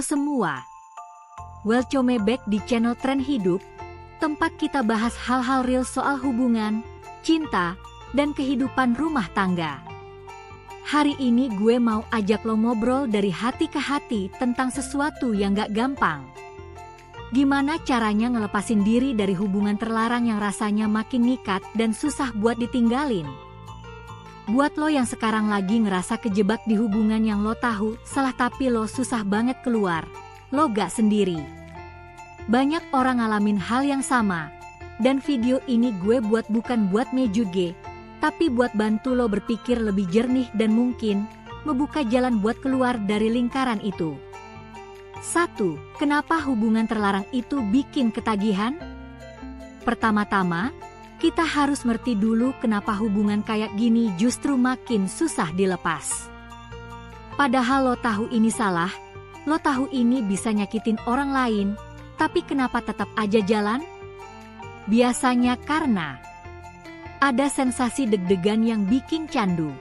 Halo semua, welcome back di channel Tren Hidup, tempat kita bahas hal-hal real soal hubungan, cinta, dan kehidupan rumah tangga. Hari ini gue mau ajak lo ngobrol dari hati ke hati tentang sesuatu yang gak gampang. Gimana caranya ngelepasin diri dari hubungan terlarang yang rasanya makin ngikat dan susah buat ditinggalin? Buat lo yang sekarang lagi ngerasa kejebak di hubungan yang lo tahu salah tapi lo susah banget keluar, lo gak sendiri. Banyak orang ngalamin hal yang sama, dan video ini gue buat bukan buat ngejuge, tapi buat bantu lo berpikir lebih jernih dan mungkin membuka jalan buat keluar dari lingkaran itu. 1. Kenapa hubungan terlarang itu bikin ketagihan? Pertama-tama, kita harus ngerti dulu kenapa hubungan kayak gini justru makin susah dilepas. Padahal lo tahu ini salah, lo tahu ini bisa nyakitin orang lain, tapi kenapa tetap aja jalan? Biasanya karena ada sensasi deg-degan yang bikin candu.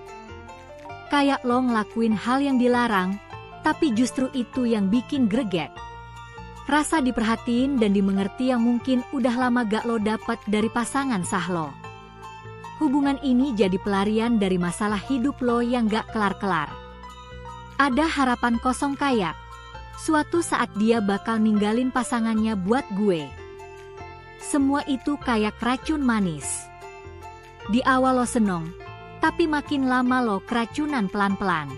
Kayak lo ngelakuin hal yang dilarang, tapi justru itu yang bikin greget. Rasa diperhatiin dan dimengerti yang mungkin udah lama gak lo dapat dari pasangan sah lo. Hubungan ini jadi pelarian dari masalah hidup lo yang gak kelar-kelar. Ada harapan kosong kayak, suatu saat dia bakal ninggalin pasangannya buat gue. Semua itu kayak racun manis. Di awal lo seneng, tapi makin lama lo keracunan pelan-pelan.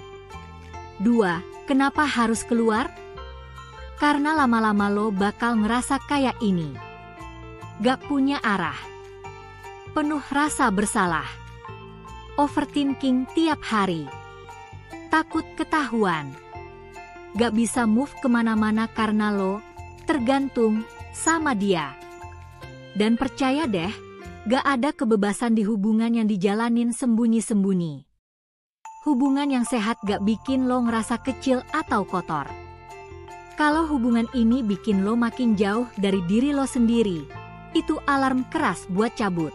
2. Kenapa harus keluar? Karena lama-lama lo bakal ngerasa kayak ini. Gak punya arah. Penuh rasa bersalah. Overthinking tiap hari. Takut ketahuan. Gak bisa move kemana-mana karena lo tergantung sama dia. Dan percaya deh, gak ada kebebasan di hubungan yang dijalanin sembunyi-sembunyi. Hubungan yang sehat gak bikin lo ngerasa kecil atau kotor. Kalau hubungan ini bikin lo makin jauh dari diri lo sendiri, itu alarm keras buat cabut.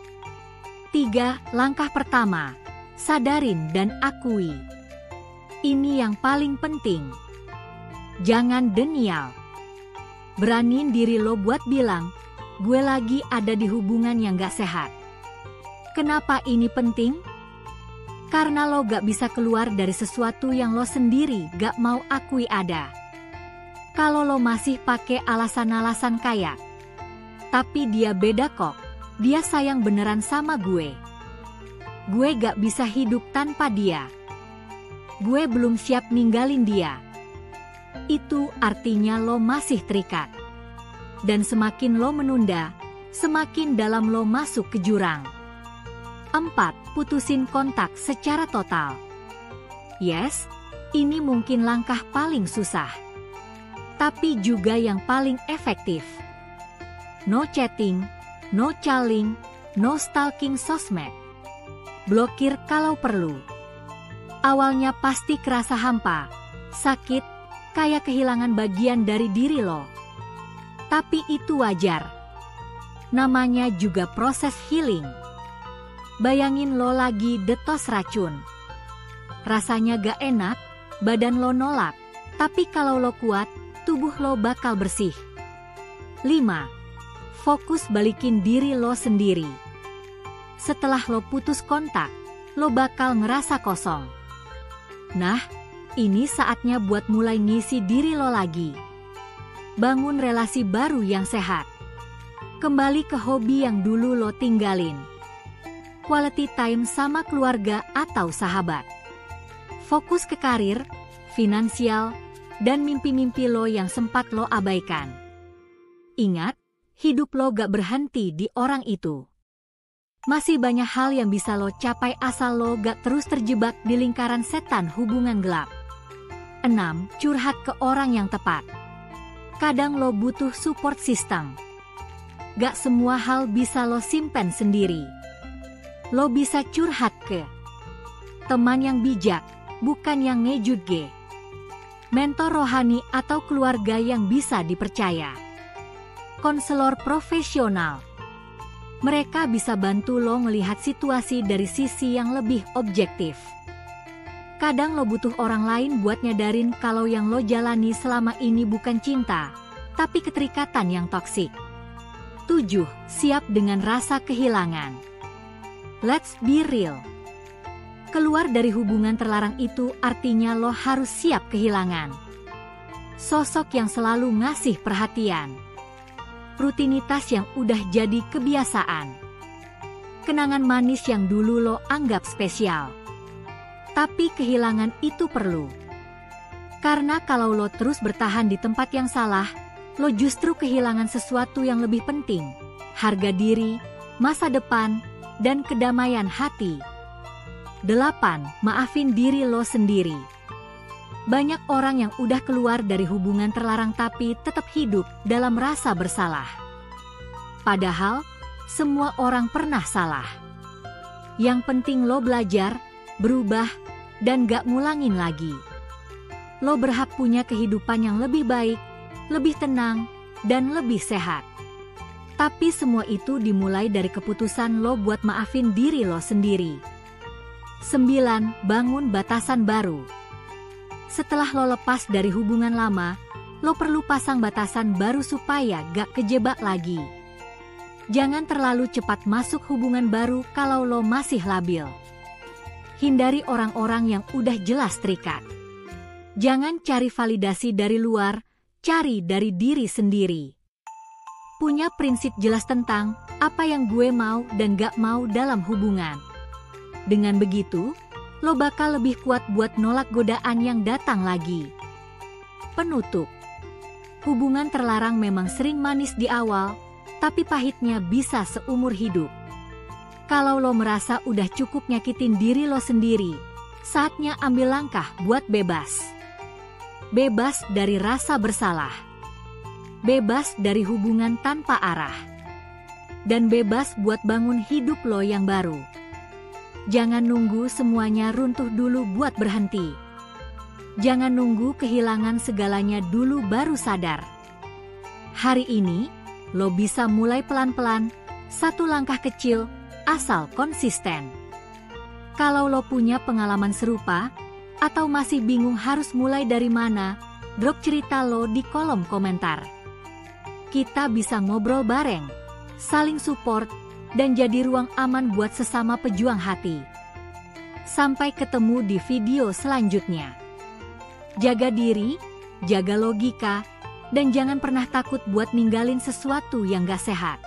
3. Langkah pertama, sadarin dan akui. Ini yang paling penting. Jangan denial. Beraniin diri lo buat bilang, gue lagi ada di hubungan yang gak sehat. Kenapa ini penting? Karena lo gak bisa keluar dari sesuatu yang lo sendiri gak mau akui ada. Kalau lo masih pakai alasan-alasan kayak, tapi dia beda kok, dia sayang beneran sama gue. Gue gak bisa hidup tanpa dia. Gue belum siap ninggalin dia. Itu artinya lo masih terikat. Dan semakin lo menunda, semakin dalam lo masuk ke jurang. 4. Putusin kontak secara total. Yes, ini mungkin langkah paling susah. Tapi juga yang paling efektif. No chatting, no calling, no stalking sosmed. Blokir kalau perlu. Awalnya pasti kerasa hampa, sakit, kayak kehilangan bagian dari diri lo. Tapi itu wajar. Namanya juga proses healing. Bayangin lo lagi detox racun. Rasanya gak enak, badan lo nolak, tapi kalau lo kuat, tubuh lo bakal bersih. 5. Fokus balikin diri lo sendiri. Setelah lo putus kontak, lo bakal ngerasa kosong. Nah, ini saatnya buat mulai ngisi diri lo lagi. Bangun relasi baru yang sehat. Kembali ke hobi yang dulu lo tinggalin. Quality time sama keluarga atau sahabat. Fokus ke karir, finansial, dan mimpi-mimpi lo yang sempat lo abaikan. Ingat, hidup lo gak berhenti di orang itu. Masih banyak hal yang bisa lo capai asal lo gak terus terjebak di lingkaran setan hubungan gelap. 6. Curhat ke orang yang tepat. Kadang lo butuh support system. Gak semua hal bisa lo simpen sendiri. Lo bisa curhat ke teman yang bijak, bukan yang ngejuge. Mentor rohani atau keluarga yang bisa dipercaya. Konselor profesional. Mereka bisa bantu lo melihat situasi dari sisi yang lebih objektif. Kadang lo butuh orang lain buat nyadarin kalau yang lo jalani selama ini bukan cinta, tapi keterikatan yang toksik. 7. Siap dengan rasa kehilangan. Let's be real. Keluar dari hubungan terlarang itu artinya lo harus siap kehilangan sosok yang selalu ngasih perhatian, rutinitas yang udah jadi kebiasaan, kenangan manis yang dulu lo anggap spesial. Tapi kehilangan itu perlu. Karena kalau lo terus bertahan di tempat yang salah, lo justru kehilangan sesuatu yang lebih penting, harga diri, masa depan, dan kedamaian hati. 8. Maafin diri lo sendiri. Banyak orang yang udah keluar dari hubungan terlarang tapi tetap hidup dalam rasa bersalah. Padahal, semua orang pernah salah. Yang penting lo belajar, berubah, dan gak ngulangin lagi. Lo berhak punya kehidupan yang lebih baik, lebih tenang, dan lebih sehat. Tapi semua itu dimulai dari keputusan lo buat maafin diri lo sendiri. 9. Bangun batasan baru. Setelah lo lepas dari hubungan lama, lo perlu pasang batasan baru supaya gak kejebak lagi. Jangan terlalu cepat masuk hubungan baru kalau lo masih labil. Hindari orang-orang yang udah jelas terikat. Jangan cari validasi dari luar, cari dari diri sendiri. Punya prinsip jelas tentang apa yang gue mau dan gak mau dalam hubungan. Dengan begitu, lo bakal lebih kuat buat nolak godaan yang datang lagi. Penutup. Hubungan terlarang memang sering manis di awal, tapi pahitnya bisa seumur hidup. Kalau lo merasa udah cukup nyakitin diri lo sendiri, saatnya ambil langkah buat bebas. Bebas dari rasa bersalah. Bebas dari hubungan tanpa arah. Dan bebas buat bangun hidup lo yang baru. Jangan nunggu semuanya runtuh dulu buat berhenti. Jangan nunggu kehilangan segalanya dulu baru sadar. Hari ini, lo bisa mulai pelan-pelan, satu langkah kecil, asal konsisten. Kalau lo punya pengalaman serupa, atau masih bingung harus mulai dari mana, drop cerita lo di kolom komentar. Kita bisa ngobrol bareng, saling support, dan jadi ruang aman buat sesama pejuang hati. Sampai ketemu di video selanjutnya. Jaga diri, jaga logika, dan jangan pernah takut buat ninggalin sesuatu yang gak sehat.